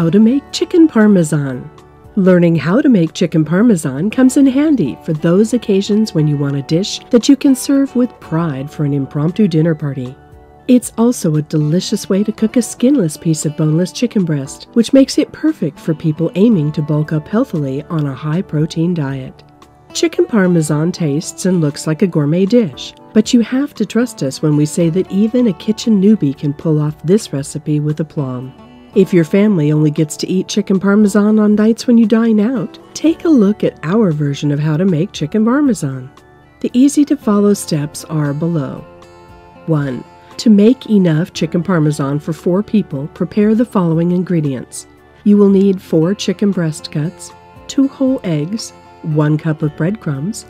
How to make chicken parmesan. Learning how to make chicken parmesan comes in handy for those occasions when you want a dish that you can serve with pride for an impromptu dinner party. It's also a delicious way to cook a skinless piece of boneless chicken breast, which makes it perfect for people aiming to bulk up healthily on a high-protein diet. Chicken parmesan tastes and looks like a gourmet dish, but you have to trust us when we say that even a kitchen newbie can pull off this recipe with aplomb. If your family only gets to eat chicken parmesan on nights when you dine out, take a look at our version of how to make chicken parmesan. The easy-to-follow steps are below. 1. To make enough chicken parmesan for 4 people, prepare the following ingredients. You will need 4 chicken breast cuts, 2 whole eggs, 1 cup of breadcrumbs,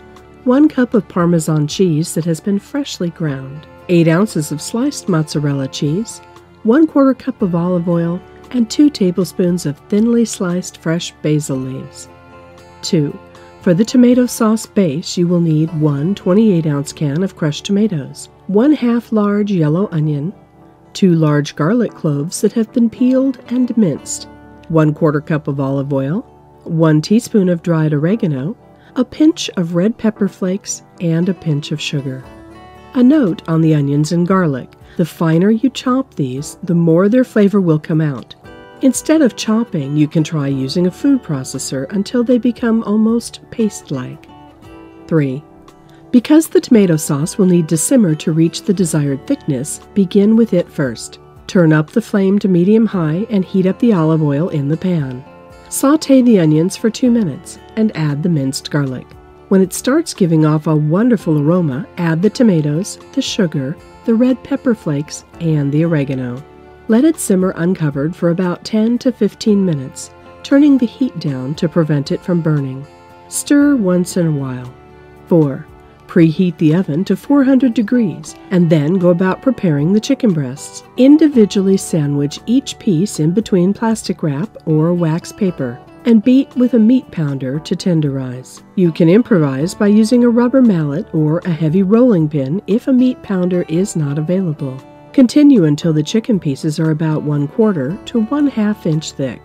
1 cup of Parmesan cheese that has been freshly ground, 8 ounces of sliced mozzarella cheese, 1/4 cup of olive oil, and 2 tablespoons of thinly sliced fresh basil leaves. 2. For the tomato sauce base, you will need 1 28-ounce can of crushed tomatoes, 1/2 large yellow onion, 2 large garlic cloves that have been peeled and minced, 1/4 cup of olive oil, 1 teaspoon of dried oregano, a pinch of red pepper flakes, and a pinch of sugar. A note on the onions and garlic. The finer you chop these, the more their flavor will come out. Instead of chopping, you can try using a food processor until they become almost paste-like. 3. Because the tomato sauce will need to simmer to reach the desired thickness, begin with it first. Turn up the flame to medium-high and heat up the olive oil in the pan. Sauté the onions for 2 minutes and add the minced garlic. When it starts giving off a wonderful aroma, add the tomatoes, the sugar, the red pepper flakes, and the oregano. Let it simmer uncovered for about 10 to 15 minutes, turning the heat down to prevent it from burning. Stir once in a while. 4. Preheat the oven to 400 degrees and then go about preparing the chicken breasts. Individually sandwich each piece in between plastic wrap or wax paper and beat with a meat pounder to tenderize. You can improvise by using a rubber mallet or a heavy rolling pin if a meat pounder is not available. Continue until the chicken pieces are about 1/4 to 1/2 inch thick.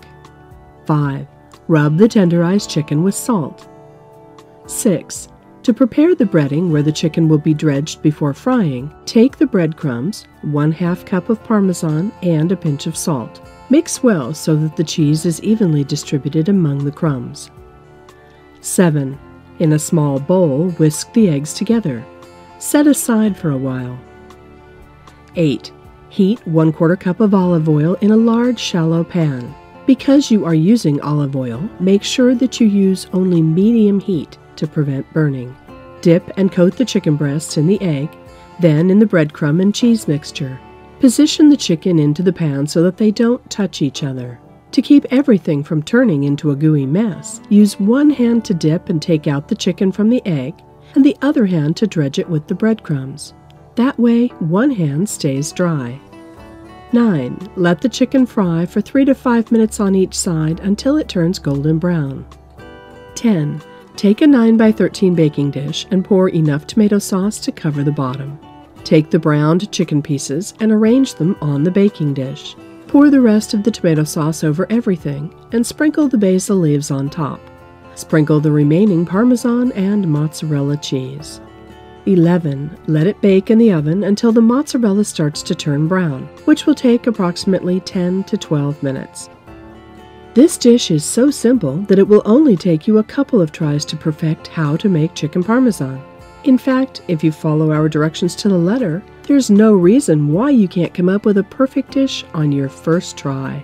5. Rub the tenderized chicken with salt. 6. To prepare the breading where the chicken will be dredged before frying, take the breadcrumbs, 1/2 cup of Parmesan, and a pinch of salt. Mix well so that the cheese is evenly distributed among the crumbs. 7. In a small bowl, whisk the eggs together. Set aside for a while. 8. Heat 1/4 cup of olive oil in a large, shallow pan. Because you are using olive oil, make sure that you use only medium heat to prevent burning. Dip and coat the chicken breasts in the egg, then in the breadcrumb and cheese mixture. Position the chicken into the pan so that they don't touch each other. To keep everything from turning into a gooey mess, use one hand to dip and take out the chicken from the egg, and the other hand to dredge it with the breadcrumbs. That way, one hand stays dry. 9. Let the chicken fry for 3 to 5 minutes on each side until it turns golden brown. 10. Take a 9 by 13 baking dish and pour enough tomato sauce to cover the bottom. Take the browned chicken pieces and arrange them on the baking dish. Pour the rest of the tomato sauce over everything and sprinkle the basil leaves on top. Sprinkle the remaining Parmesan and mozzarella cheese. 11. Let it bake in the oven until the mozzarella starts to turn brown, which will take approximately 10 to 12 minutes. This dish is so simple that it will only take you a couple of tries to perfect how to make chicken parmesan. In fact, if you follow our directions to the letter, there's no reason why you can't come up with a perfect dish on your first try.